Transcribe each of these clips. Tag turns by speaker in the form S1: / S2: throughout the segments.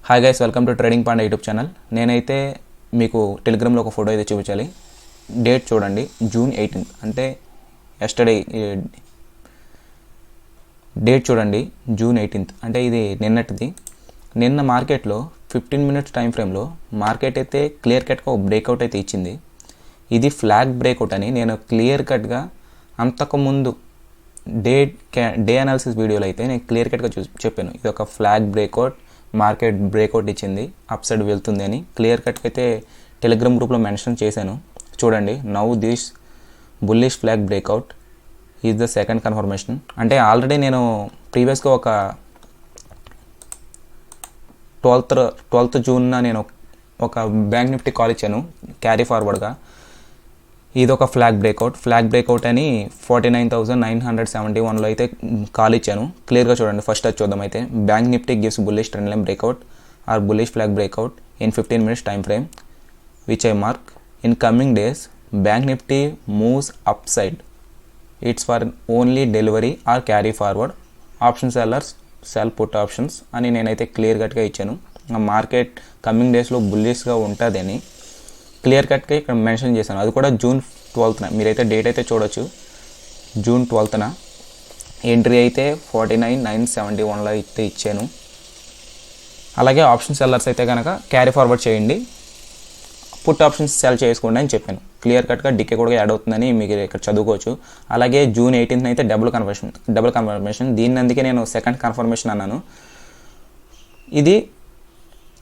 S1: Hi guys, welcome to trading panda YouTube channel. నేనైతే మీకు టెలిగ్రామ్లో ఒక ఫోటో అయితే చూపించాలి. డేట్ చూడండి, June 18th, అంటే ఎస్టర్డే. డేట్ చూడండి, June 18th, అంటే ఇది నిన్నటిది. నిన్న మార్కెట్లో 15 minutes టైం ఫ్రేమ్లో మార్కెట్ అయితే క్లియర్ కట్గా ఒక బ్రేక్అవుట్ అయితే ఇచ్చింది. ఇది ఫ్లాగ్ బ్రేక్అవుట్ అని నేను క్లియర్ కట్గా అంతకుముందు డే అనాలిసిస్ వీడియోలో అయితే నేను క్లియర్ కట్గా చెప్పాను. ఇది ఒక ఫ్లాగ్ బ్రేక్అవుట్, మార్కెట్ బ్రేక్అవుట్ ఇచ్చింది, అప్ సైడ్ వెళ్తుంది అని క్లియర్ కట్గా అయితే టెలిగ్రామ్ గ్రూప్లో మెన్షన్ చేశాను. చూడండి, now this bullish flag breakout is the second confirmation. అంటే ఆల్రెడీ నేను ప్రీవియస్గా ఒక 12th June నేను ఒక బ్యాంక్ నిఫ్టీ కాల్ ఇచ్చాను క్యారీ ఫార్వర్డ్గా. ఇది ఒక ఫ్లాగ్ బ్రేక్అవుట్ అని 49,971లో అయితే కాల్ ఇచ్చాను. క్లియర్గా చూడండి, ఫస్ట్ అది చూద్దాం. అయితే bank Nifty gives bullish trend line breakout or bullish flag breakout in 15 minutes time frame which I mark. In coming days bank Nifty moves upside, it's for only delivery or carry forward. Option sellers sell put options అని నేనైతే clear కట్గా ఇచ్చాను. Market coming డేస్లో బుల్లిష్గా ఉంటుందని clear కట్గా ఇక్కడ mention చేశాను. అది కూడా June 12th. మీరైతే డేట్ అయితే చూడొచ్చు, June 12th. ఎంట్రీ అయితే 49,971లో అయితే ఇచ్చాను. అలాగే ఆప్షన్ సెల్లర్స్ అయితే కనుక క్యారీ ఫార్వర్డ్ చేయండి, పుట్ ఆప్షన్స్ సెల్ చేసుకోండి అని చెప్పాను. క్లియర్ కట్గా డికే కూడా యాడ్ అవుతుందని మీకు ఇక్కడ చదువుకోవచ్చు. అలాగే June 18th అయితే డబుల్ కన్ఫర్మేషన్. దీన్ని అందుకే నేను సెకండ్ కన్ఫర్మేషన్ అన్నాను. ఇది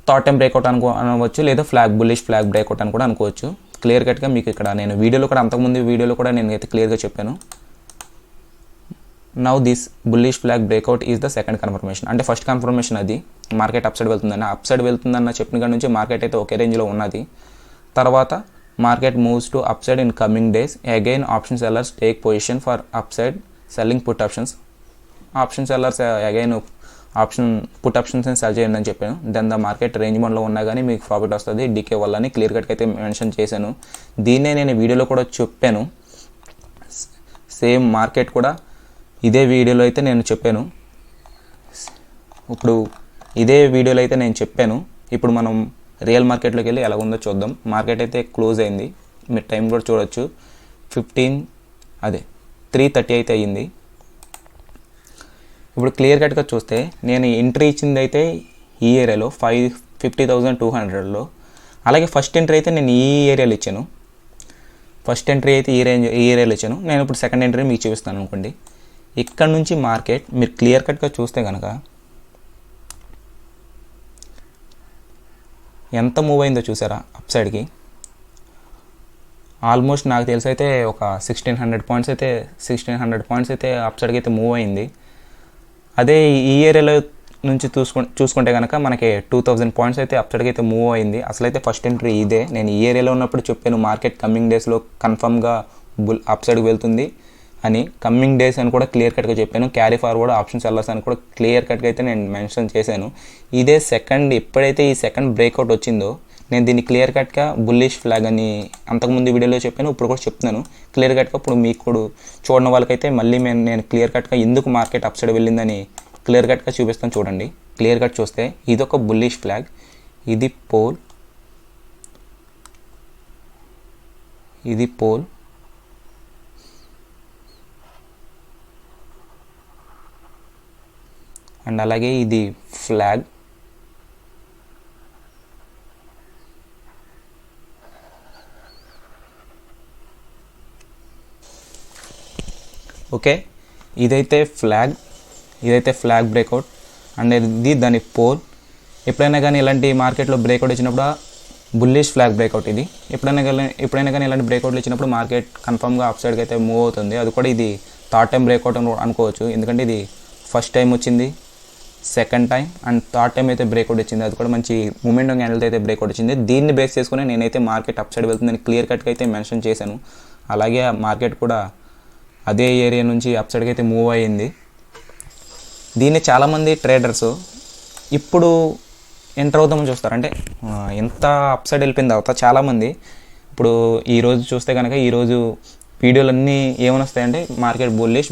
S1: థర్డ్ టైం బ్రేక్అవుట్ అనవచ్చు, లేదా బుల్లిష్ ఫ్లాగ్ బ్రేక్అవుట్ అని కూడా అనుకోవచ్చు. క్లియర్ కట్గా మీకు ఇక్కడ నేను వీడియోలో కూడా, అంతకుముందు వీడియోలో కూడా నేను అయితే క్లియర్గా చెప్పాను. Now this bullish flag breakout is the second confirmation. అంటే ఫస్ట్ కన్ఫర్మేషన్ అది మార్కెట్ అప్ సైడ్ వెళ్తుందన్న చెప్పిన కాడ నుంచి మార్కెట్ అయితే ఒకే రేంజ్లో ఉన్నది. తర్వాత market moves to up side in coming days. Again option sellers take position for up side selling put options. Option sellers again put options cell చేయండి అని చెప్పాను. దెన్ ద మార్కెట్ రేంజ్ మోడ్లో ఉన్నా కానీ మీకు ప్రాఫిట్ వస్తుంది డీకే వల్ల అని క్లియర్ కట్గా అయితే మెన్షన్ చేశాను. దీన్నే నేను వీడియోలో కూడా చెప్పాను. సేమ్ మార్కెట్ కూడా ఇదే వీడియోలో అయితే నేను చెప్పాను. ఇప్పుడు మనం రియల్ మార్కెట్లోకి వెళ్ళి ఎలా ఉందో చూద్దాం. మార్కెట్ అయితే క్లోజ్ అయింది, మీరు టైం కూడా చూడొచ్చు. 3:30 అయితే అయ్యింది. ఇప్పుడు క్లియర్ కట్గా చూస్తే నేను ఎంట్రీ ఇచ్చింది అయితే ఈ ఏరియాలో 50,200లో. అలాగే ఫస్ట్ ఎంట్రీ అయితే నేను ఈ ఏరియాలో ఇచ్చాను. నేను ఇప్పుడు సెకండ్ ఎంట్రీ మీకు చూపిస్తాను అనుకోండి. ఇక్కడ నుంచి మార్కెట్ మీరు క్లియర్ కట్గా చూస్తే కనుక ఎంత మూవ్ అయిందో చూసారా అప్ సైడ్కి. ఆల్మోస్ట్ నాకు తెలిసి అయితే ఒక 1600 పాయింట్స్ అయితే అప్ సైడ్కి అయితే మూవ్ అయింది. అదే ఈ ఏరియాలో నుంచి చూసుకుంటే కనుక మనకి 2000 పాయింట్స్ అయితే అప్ సైడ్కి అయితే మూవ్ అయింది. అసలైతే ఫస్ట్ ఎంట్రీ ఇదే. నేను ఈ ఏరియాలో ఉన్నప్పుడు చెప్పాను మార్కెట్ కమింగ్ డేస్లో కన్ఫర్మ్గా అప్ సైడ్కి వెళ్తుంది అని. కమింగ్ డేస్ అని కూడా క్లియర్ కట్గా చెప్పాను. క్యారీ ఫార్వర్డ్ ఆప్షన్ సెల్లర్స్ అని కూడా క్లియర్ కట్గా అయితే నేను మెన్షన్ చేశాను. ఇదే ఎప్పుడైతే ఈ సెకండ్ బ్రేక్అవుట్ వచ్చిందో నేను దీన్ని క్లియర్ కట్గా బుల్లిష్ ఫ్లాగ్ అని అంతకుముందు వీడియోలో చెప్పాను, ఇప్పుడు కూడా చెప్తున్నాను క్లియర్ కట్గా. ఇప్పుడు మీకు కూడా చూడని వాళ్ళకైతే మళ్ళీ నేను క్లియర్ కట్గా ఎందుకు మార్కెట్ అప్ సైడ్ వెళ్ళిందని క్లియర్ కట్గా చూపిస్తాను. చూడండి, క్లియర్ కట్ చూస్తే ఇదొక బుల్లిష్ ఫ్లాగ్, ఇది పోల్, అండ్ అలాగే ఇది ఫ్లాగ్. ఓకే, ఇదైతే ఫ్లాగ్ బ్రేక్అవుట్ అండ్ ఇది దాని పోల్. ఎప్పుడైనా కానీ ఇలాంటి మార్కెట్లో బ్రేక్అవుట్ ఇచ్చినప్పుడు బుల్లిష్ ఫ్లాగ్ బ్రేక్అవుట్ ఇది. ఎప్పుడైనా కానీ ఇలాంటి బ్రేక్అవుట్లు ఇచ్చినప్పుడు మార్కెట్ కన్ఫర్మ్గా అప్ సైడ్కి అయితే మూవ్ అవుతుంది. అది కూడా ఇది థర్డ్ టైం బ్రేక్అవుట్ అనుకోవచ్చు, ఎందుకంటే ఇది ఫస్ట్ టైం వచ్చింది, second time and third time అయితే బ్రేక్అవుట్ వచ్చింది. అది కూడా మంచి మూమెంటం క్యాండిల్తో అయితే బ్రేక్అవుట్ వచ్చింది. దీన్ని బేస్ చేసుకుని నేనైతే మార్కెట్ అప్ సైడ్ వెళ్తుందని క్లియర్ కట్గా అయితే మెన్షన్ చేశాను. అలాగే మార్కెట్ కూడా అదే ఏరియా నుంచి అప్ సైడ్కి అయితే మూవ్ అయ్యింది. దీన్ని చాలామంది ట్రేడర్స్ ఇప్పుడు ఎంటర్ అవుతామని చూస్తారు. అంటే ఎంత అప్ సైడ్ వెళ్ళిపోయిన తర్వాత చాలామంది ఇప్పుడు ఈరోజు చూస్తే కనుక ఈరోజు వీడియోలన్నీ ఏమని వస్తాయంటే మార్కెట్ బుల్లిష్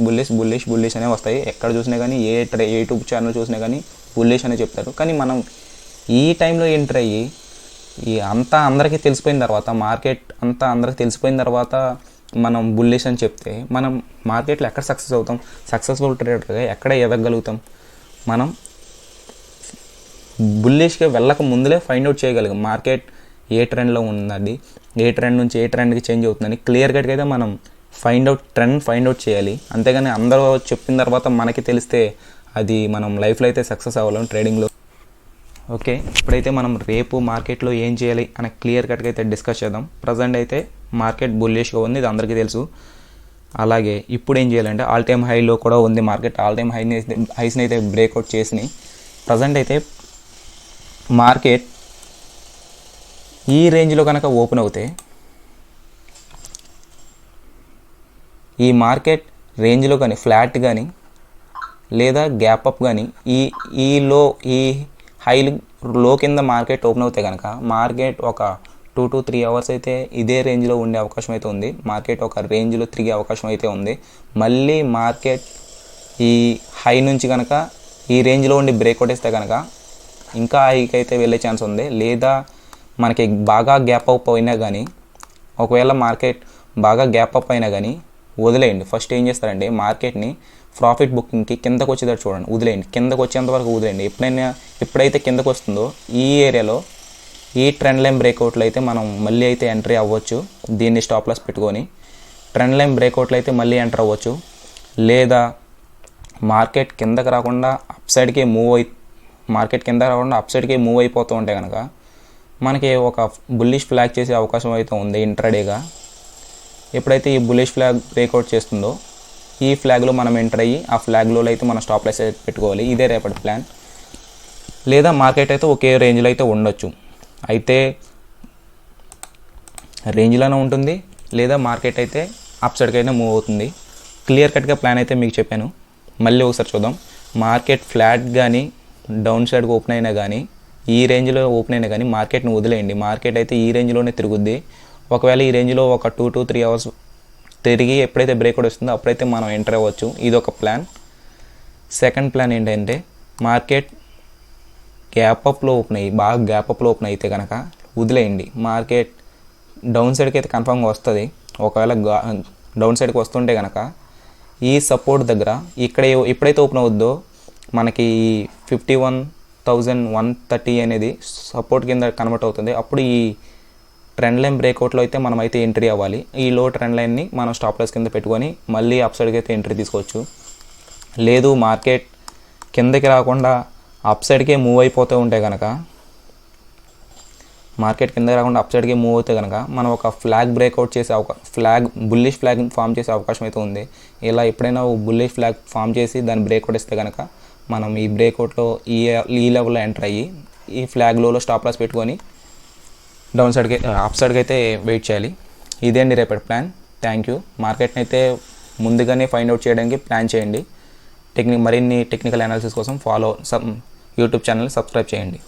S1: అనే వస్తాయి. ఎక్కడ చూసినా కానీ ఏ యూట్యూబ్ ఛానల్ చూసినా కానీ బుల్లిష్ అనే చెప్తారు. కానీ మనం ఈ టైంలో ఎంటర్ అయ్యి అంతా అందరికీ తెలిసిపోయిన తర్వాత, మార్కెట్ అంతా అందరికీ తెలిసిపోయిన తర్వాత మనం బుల్లిష్ అని చెప్తే మనం మార్కెట్లో ఎక్కడ సక్సెస్ అవుతాం? సక్సెస్ఫుల్ ట్రేడర్గా ఎక్కడ ఎదగలుగుతాం? మనం బుల్లిష్గా వెళ్ళక ముందులే ఫైండ్ అవుట్ చేయగలిగాం మార్కెట్ ఏ ట్రెండ్లో ఉందండి, ఏ ట్రెండ్ నుంచి ఏ ట్రెండ్కి చేంజ్ అవుతుందని క్లియర్ కట్గా అయితే మనం ఫైండ్ అవుట్ చేయాలి. అంతేగాని అందరూ చెప్పిన తర్వాత మనకి తెలిస్తే అది మనం లైఫ్లో అయితే సక్సెస్ అవ్వలేం ట్రేడింగ్లో. ఓకే, ఇప్పుడైతే మనం రేపు మార్కెట్లో ఏం చేయాలి అని క్లియర్ కట్గా అయితే డిస్కస్ చేద్దాం. ప్రజెంట్ అయితే మార్కెట్ బుల్లిష్గా ఉంది, ఇది అందరికీ తెలుసు. అలాగే ఇప్పుడు ఏం చేయాలంటే ఆల్ టైమ్ హైలో కూడా ఉంది మార్కెట్. ఆల్ టైమ్ హైస్ని అయితే బ్రేక్అవుట్ చేసినాయి. ప్రజెంట్ అయితే మార్కెట్ ఈ రేంజ్లో కనుక ఓపెన్ అవుతే, ఈ మార్కెట్ రేంజ్లో కానీ ఫ్లాట్ కానీ లేదా గ్యాప్ అప్ కానీ ఈ హై లో కింద మార్కెట్ ఓపెన్ అవుతే కనుక మార్కెట్ ఒక 2 to 3 అవర్స్ అయితే ఇదే రేంజ్లో ఉండే అవకాశం అయితే ఉంది. మార్కెట్ ఒక రేంజ్లో తిరిగే అవకాశం అయితే ఉంది. మళ్ళీ మార్కెట్ ఈ హై నుంచి కనుక ఈ రేంజ్లో ఉండి బ్రేక్అవుట్ ఇస్తే కనుక ఇంకా హైకి అయితే వెళ్ళే ఛాన్స్ ఉంది. లేదా మనకి బాగా గ్యాప్ అప్ అయినా కానీ, ఒకవేళ మార్కెట్ బాగా గ్యాప్ అప్ అయినా కానీ వదిలేయండి. ఫస్ట్ ఏం చేస్తారంటే మార్కెట్ని ప్రాఫిట్ బుకింగ్కి కిందకు వచ్చేటట్టు చూడండి, వదిలేయండి. కిందకు వచ్చేంత వరకు వదిలేయండి. ఎప్పుడైతే కిందకు వస్తుందో ఈ ఏరియాలో ఈ ట్రెండ్ లైన్ బ్రేక్అవుట్లో అయితే మనం మళ్ళీ అయితే ఎంట్రీ అవ్వచ్చు. దీన్ని స్టాప్ లాస్ పెట్టుకొని ట్రెండ్ లైన్ బ్రేక్అవుట్లో అయితే మళ్ళీ ఎంటర్ అవ్వచ్చు. లేదా మార్కెట్ కిందకి రాకుండా అప్ సైడ్కి మూవ్ అయిపోతూ ఉంటే కనుక మనకి ఒక బుల్లిష్ ఫ్లాగ్ చేసే అవకాశం అయితే ఉంది ఇంట్రాడేగా. ఎప్పుడైతే ఈ బుల్లిష్ ఫ్లాగ్ బ్రేక్అవుట్ చేస్తుందో ఈ ఫ్లాగ్లో మనం ఎంటర్ అయ్యి ఆ ఫ్లాగ్లో అయితే మనం స్టాప్ లాస్ పెట్టుకోవాలి. ఇదే రేపటి ప్లాన్. లేదా మార్కెట్ అయితే ఒకే రేంజ్లో అయితే ఉండొచ్చు. అయితే రేంజ్లోనే ఉంటుంది, లేదా మార్కెట్ అయితే అప్ సైడ్కి అయితే మూవ్ అవుతుంది. క్లియర్ కట్గా ప్లాన్ అయితే మీకు చెప్పాను. మళ్ళీ ఒకసారి చూద్దాం. మార్కెట్ ఫ్లాట్ కానీ డౌన్ సైడ్కి ఓపెన్ అయినా కానీ, ఈ రేంజ్లో ఓపెన్ అయినా కానీ మార్కెట్ని వదిలేయండి. మార్కెట్ అయితే ఈ రేంజ్లోనే తిరుగుద్ది. ఒకవేళ ఈ రేంజ్లో ఒక 2 to 3 అవర్స్ తిరిగి ఎప్పుడైతే బ్రేక్అవుట్ వస్తుందో అప్పుడైతే మనం ఎంటర్ అవ్వచ్చు. ఇది ఒక ప్లాన్. సెకండ్ ప్లాన్ ఏంటంటే మార్కెట్ గ్యాప్ అప్లో ఓపెన్ అయితే కనుక వదిలేయండి. మార్కెట్ డౌన్ సైడ్కి అయితే కన్ఫామ్గా వస్తుంది. ఒకవేళ డౌన్ సైడ్కి వస్తుంటే కనుక ఈ సపోర్ట్ దగ్గర ఎప్పుడైతే ఓపెన్ అవుద్దో మనకి 51,130 అనేది సపోర్ట్ కింద కన్వర్ట్ అవుతుంది. అప్పుడు ఈ ట్రెండ్ లైన్ బ్రేక్అవుట్లో అయితే మనం అయితే ఎంట్రీ అవ్వాలి. ఈ లో ట్రెండ్ లైన్ని మనం స్టాప్ లాస్ కింద పెట్టుకొని మళ్ళీ అప్ సైడ్కి అయితే ఎంట్రీ తీసుకోవచ్చు. లేదు మార్కెట్ కిందకి రాకుండా అప్ సైడ్కే మూవ్ అయిపోతూ ఉంటే కనుక, మనం ఒక ఫ్లాగ్ బ్రేక్అవుట్ చేసే బుల్లిష్ ఫ్లాగ్ ఫామ్ చేసే అవకాశం అయితే ఉంది. ఇలా ఎప్పుడైనా బుల్లిష్ ఫ్లాగ్ ఫామ్ చేసి దాన్ని బ్రేక్అవుట్ ఇస్తే కనుక మనం ఈ బ్రేక్అవుట్లో ఈ లెవెల్లో ఎంటర్ అయ్యి ఈ ఫ్లాగ్ లోలో స్టాప్ లాస్ పెట్టుకొని డౌన్ సైడ్కి అప్ సైడ్కి అయితే వెయిట్ చేయాలి. ఇదే అండి రేపటి ప్లాన్. Thank you. మార్కెట్ని అయితే ముందుగానే ఫైండ్ అవుట్ చేయడానికి ప్లాన్ చేయండి. మరిన్ని టెక్నికల్ అనాలిసిస్ కోసం యూట్యూబ్ ఛానల్ సబ్స్క్రైబ్ చేయండి.